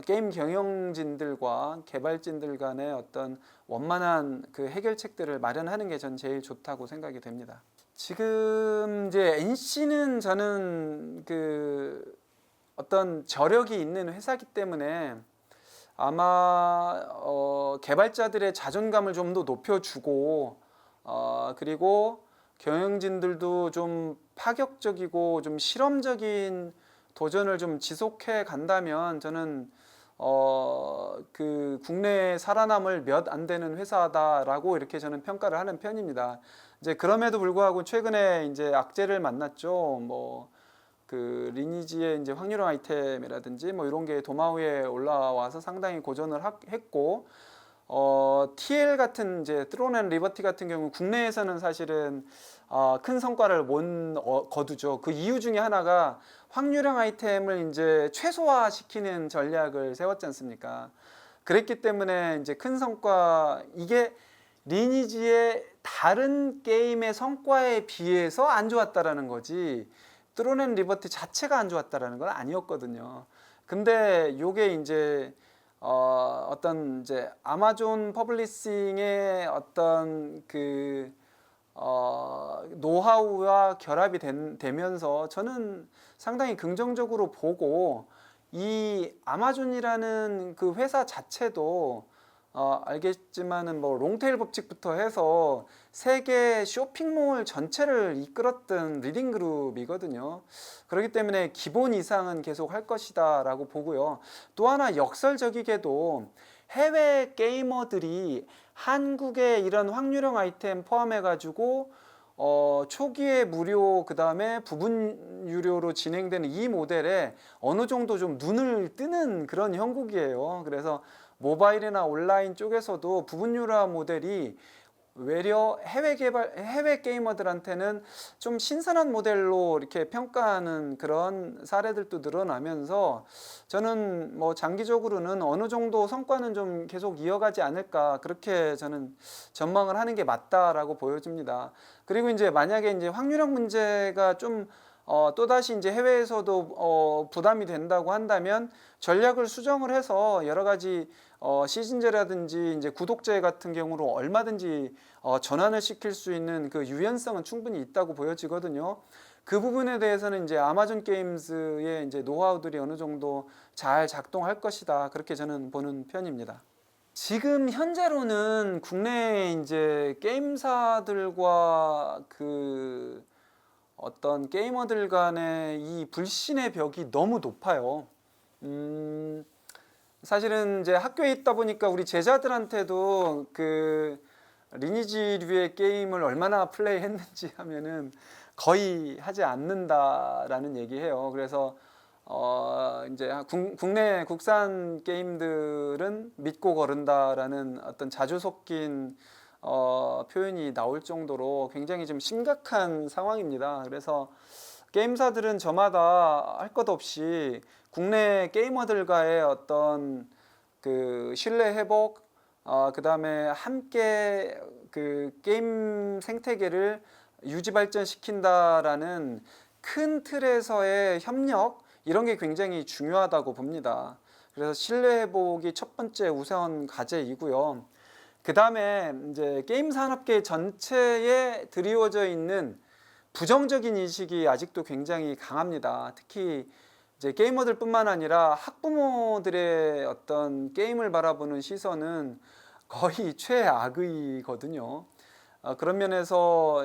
게임 경영진들과 개발진들 간의 어떤 원만한 그 해결책들을 마련하는 게 전 제일 좋다고 생각이 됩니다. 지금 이제 NC는 저는 그 어떤 저력이 있는 회사이기 때문에 아마 개발자들의 자존감을 좀 더 높여주고 그리고 경영진들도 좀 파격적이고 좀 실험적인 도전을 좀 지속해 간다면 저는 그 국내에 살아남을 몇 안 되는 회사다라고 이렇게 저는 평가를 하는 편입니다. 이제 그럼에도 불구하고 최근에 이제 악재를 만났죠. 뭐 그 리니지의 이제 확률형 아이템이라든지 뭐 이런 게 도마 위에 올라와서 상당히 고전을 했고 TL 같은 이제 트론 앤 리버티 같은 경우 국내에서는 사실은 큰 성과를 못 거두죠. 그 이유 중에 하나가 확률형 아이템을 이제 최소화시키는 전략을 세웠지 않습니까? 그랬기 때문에 이제 큰 성과 이게 리니지의 다른 게임의 성과에 비해서 안 좋았다라는 거지. 트론 앤 리버티 자체가 안 좋았다라는 건 아니었거든요. 근데 요게 이제 어떤 이제 아마존 퍼블리싱의 어떤 그 노하우와 결합이 되면서 저는 상당히 긍정적으로 보고 이 아마존이라는 그 회사 자체도 알겠지만은 뭐 롱테일 법칙부터 해서 세계 쇼핑몰 전체를 이끌었던 리딩 그룹이거든요. 그렇기 때문에 기본 이상은 계속 할 것이다 라고 보고요. 또 하나 역설적이게도 해외 게이머들이 한국의 이런 확률형 아이템 포함해 가지고 초기에 무료 그 다음에 부분 유료로 진행되는 이 모델에 어느 정도 좀 눈을 뜨는 그런 형국이에요. 그래서 모바일이나 온라인 쪽에서도 부분 유료 모델이 외려 해외 게이머들한테는 좀 신선한 모델로 이렇게 평가하는 그런 사례들도 늘어나면서 저는 뭐 장기적으로는 어느 정도 성과는 좀 계속 이어가지 않을까, 그렇게 저는 전망을 하는 게 맞다라고 보여집니다. 그리고 이제 만약에 이제 확률형 문제가 좀 또다시 이제 해외에서도 부담이 된다고 한다면 전략을 수정을 해서 여러 가지 시즌제라든지 이제 구독제 같은 경우로 얼마든지 전환을 시킬 수 있는 그 유연성은 충분히 있다고 보여지거든요. 그 부분에 대해서는 이제 아마존 게임즈의 이제 노하우들이 어느 정도 잘 작동할 것이다, 그렇게 저는 보는 편입니다. 지금 현재로는 국내 이제 게임사들과 그 어떤 게이머들 간의 이 불신의 벽이 너무 높아요. 사실은 이제 학교에 있다 보니까 우리 제자들한테도 그 리니지류의 게임을 얼마나 플레이했는지 하면은 거의 하지 않는다라는 얘기해요. 그래서 이제 국내 국산 게임들은 믿고 거른다라는 어떤 자주 섞인 표현이 나올 정도로 굉장히 좀 심각한 상황입니다. 그래서 게임사들은 저마다 할 것 없이 국내 게이머들과의 어떤 그 신뢰 회복, 그다음에 함께 그 게임 생태계를 유지 발전시킨다라는 큰 틀에서의 협력, 이런 게 굉장히 중요하다고 봅니다. 그래서 신뢰 회복이 첫 번째 우선 과제이고요. 그 다음에 이제 게임 산업계 전체에 드리워져 있는 부정적인 인식이 아직도 굉장히 강합니다. 특히 이제 게이머들뿐만 아니라 학부모들의 어떤 게임을 바라보는 시선은 거의 최악의거든요. 그런 면에서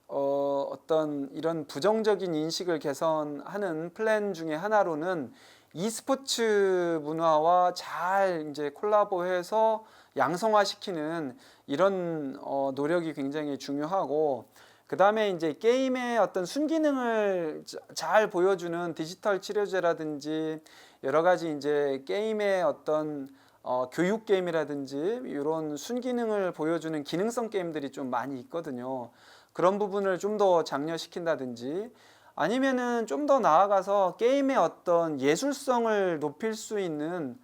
어떤 이런 부정적인 인식을 개선하는 플랜 중에 하나로는 e스포츠 문화와 잘 이제 콜라보해서 양성화시키는 이런 노력이 굉장히 중요하고, 그 다음에 이제 게임의 어떤 순기능을 잘 보여주는 디지털 치료제라든지 여러 가지 이제 게임의 어떤 교육 게임이라든지 이런 순기능을 보여주는 기능성 게임들이 좀 많이 있거든요. 그런 부분을 좀 더 장려시킨다든지, 아니면은 좀 더 나아가서 게임의 어떤 예술성을 높일 수 있는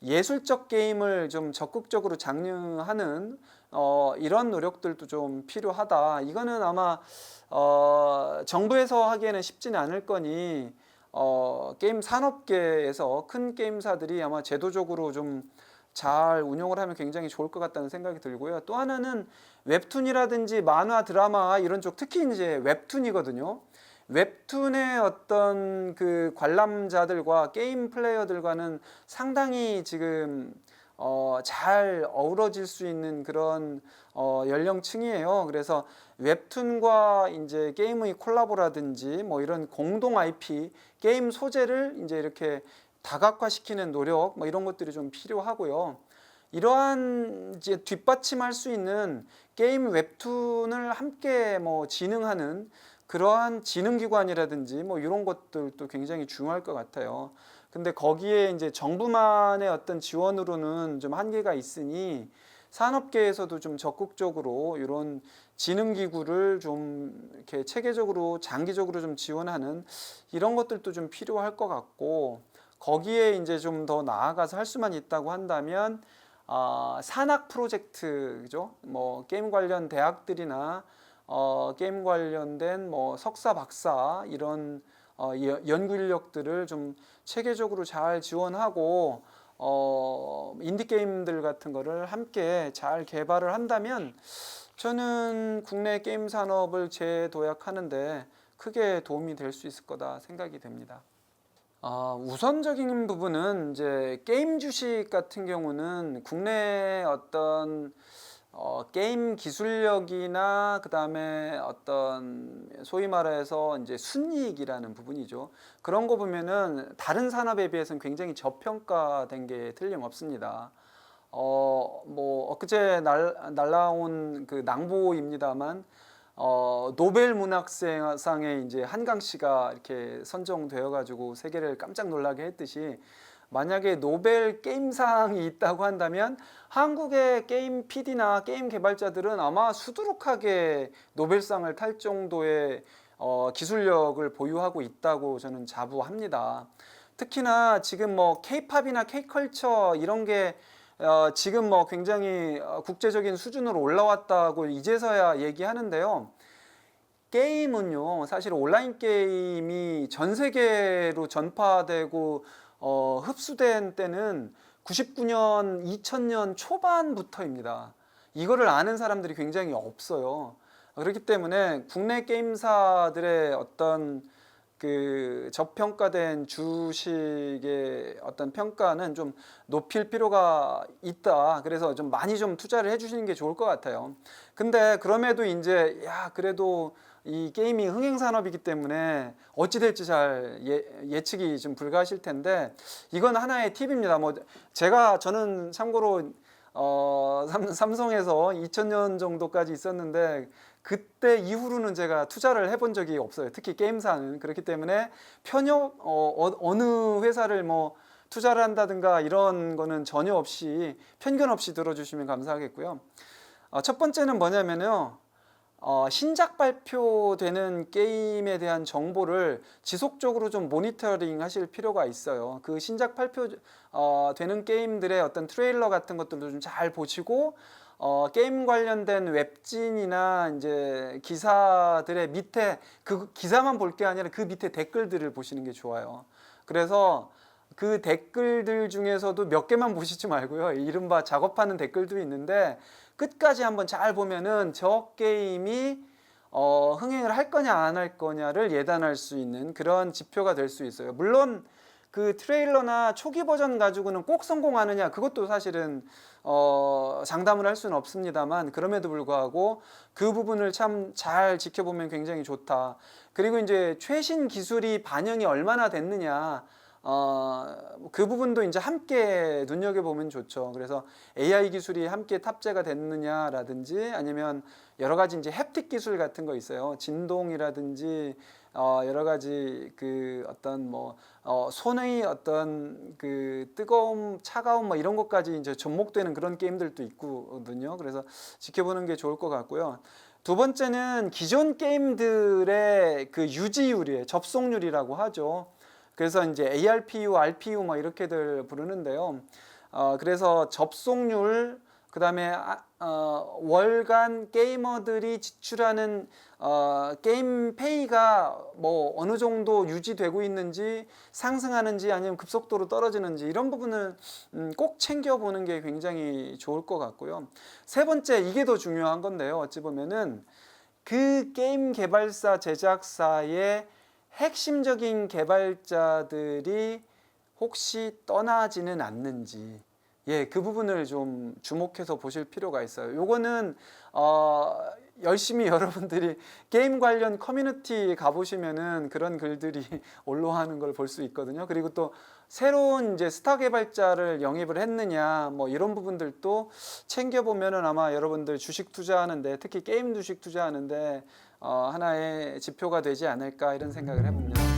예술적 게임을 좀 적극적으로 장려하는 이런 노력들도 좀 필요하다. 이거는 아마 정부에서 하기에는 쉽지는 않을 거니 게임 산업계에서 큰 게임사들이 아마 제도적으로 좀 잘 운영을 하면 굉장히 좋을 것 같다는 생각이 들고요. 또 하나는 웹툰이라든지 만화, 드라마 이런 쪽, 특히 이제 웹툰이거든요. 웹툰의 어떤 그 관람자들과 게임 플레이어들과는 상당히 지금 잘 어우러질 수 있는 그런 연령층이에요. 그래서 웹툰과 이제 게임의 콜라보라든지 뭐 이런 공동 IP 게임 소재를 이제 이렇게 다각화시키는 노력, 뭐 이런 것들이 좀 필요하고요. 이러한 이제 뒷받침할 수 있는 게임 웹툰을 함께 뭐 진흥하는 그러한 진흥기관이라든지 뭐 이런 것들도 굉장히 중요할 것 같아요. 근데 거기에 이제 정부만의 어떤 지원으로는 좀 한계가 있으니 산업계에서도 좀 적극적으로 이런 진흥기구를 좀 이렇게 체계적으로 장기적으로 좀 지원하는 이런 것들도 좀 필요할 것 같고, 거기에 이제 좀 더 나아가서 할 수만 있다고 한다면 산학 프로젝트, 그죠? 뭐 게임 관련 대학들이나 게임 관련된 뭐 석사, 박사 이런 연구 인력들을 좀 체계적으로 잘 지원하고 인디 게임들 같은 거를 함께 잘 개발을 한다면 저는 국내 게임 산업을 재도약하는데 크게 도움이 될 수 있을 거다 생각이 됩니다. 우선적인 부분은 이제 게임 주식 같은 경우는 국내 어떤 게임 기술력이나 그 다음에 어떤 소위 말해서 이제 순이익이라는 부분이죠. 그런 거 보면은 다른 산업에 비해서는 굉장히 저평가된 게 틀림없습니다. 뭐 엊그제 날라온 그 낭보입니다만 노벨 문학상에 이제 한강 씨가 이렇게 선정되어 가지고 세계를 깜짝 놀라게 했듯이 만약에 노벨 게임상이 있다고 한다면 한국의 게임 PD나 게임 개발자들은 아마 수두룩하게 노벨상을 탈 정도의 기술력을 보유하고 있다고 저는 자부합니다. 특히나 지금 뭐 K-팝이나 K-컬처 이런 게 지금 뭐 굉장히 국제적인 수준으로 올라왔다고 이제서야 얘기하는데요. 게임은요, 사실 온라인 게임이 전 세계로 전파되고 흡수된 때는 99년, 2000년 초반부터입니다. 이거를 아는 사람들이 굉장히 없어요. 그렇기 때문에 국내 게임사들의 어떤 그 저평가된 주식의 어떤 평가는 좀 높일 필요가 있다. 그래서 좀 많이 좀 투자를 해주시는 게 좋을 것 같아요. 근데 그럼에도 이제 그래도 이 게임이 흥행 산업이기 때문에 어찌 될지 잘 예측이 좀 불가하실 텐데 이건 하나의 팁입니다. 뭐 저는 참고로 삼성에서 2000년 정도까지 있었는데 그때 이후로는 제가 투자를 해본 적이 없어요. 특히 게임사는. 그렇기 때문에 편협 어느 회사를 뭐 투자를 한다든가 이런 거는 전혀 없이 편견 없이 들어주시면 감사하겠고요. 첫 번째는 뭐냐면요. 신작 발표되는 게임에 대한 정보를 지속적으로 좀 모니터링 하실 필요가 있어요. 그 신작 발표 되는 게임들의 어떤 트레일러 같은 것들도 좀 잘 보시고 게임 관련된 웹진이나 이제 기사들의 밑에 그 기사만 볼 게 아니라 그 밑에 댓글들을 보시는 게 좋아요. 그래서 그 댓글들 중에서도 몇 개만 보시지 말고요. 이른바 작업하는 댓글도 있는데 끝까지 한번 잘 보면은 저 게임이 흥행을 할 거냐 안 할 거냐를 예단할 수 있는 그런 지표가 될 수 있어요. 물론 그 트레일러나 초기 버전 가지고는 꼭 성공하느냐 그것도 사실은 장담을 할 수는 없습니다만 그럼에도 불구하고 그 부분을 참 잘 지켜보면 굉장히 좋다. 그리고 이제 최신 기술이 반영이 얼마나 됐느냐 그 부분도 이제 함께 눈여겨보면 좋죠. 그래서 AI 기술이 함께 탑재가 됐느냐라든지 아니면 여러 가지 이제 햅틱 기술 같은 거 있어요. 진동이라든지 여러 가지 그 어떤 뭐 손의 어떤 그 뜨거움, 차가움 뭐 이런 것까지 이제 접목되는 그런 게임들도 있거든요. 그래서 지켜보는 게 좋을 것 같고요. 두 번째는 기존 게임들의 그 유지율이에요. 접속률이라고 하죠. 그래서 이제 ARPU, RPU 뭐 이렇게들 부르는데요. 그래서 접속률, 그다음에 월간 게이머들이 지출하는 게임 페이가 뭐 어느 정도 유지되고 있는지 상승하는지 아니면 급속도로 떨어지는지 이런 부분을 꼭 챙겨보는 게 굉장히 좋을 것 같고요. 세 번째, 이게 더 중요한 건데요. 어찌 보면은 그 게임 개발사, 제작사의 핵심적인 개발자들이 혹시 떠나지는 않는지 그 부분을 좀 주목해서 보실 필요가 있어요. 요거는 열심히 여러분들이 게임 관련 커뮤니티 가보시면은 그런 글들이 올라오는 걸 볼 수 있거든요. 그리고 또 새로운 이제 스타 개발자를 영입을 했느냐 뭐 이런 부분들도 챙겨보면은 아마 여러분들 주식 투자하는데 특히 게임 주식 투자하는데 하나의 지표가 되지 않을까 이런 생각을 해봅니다.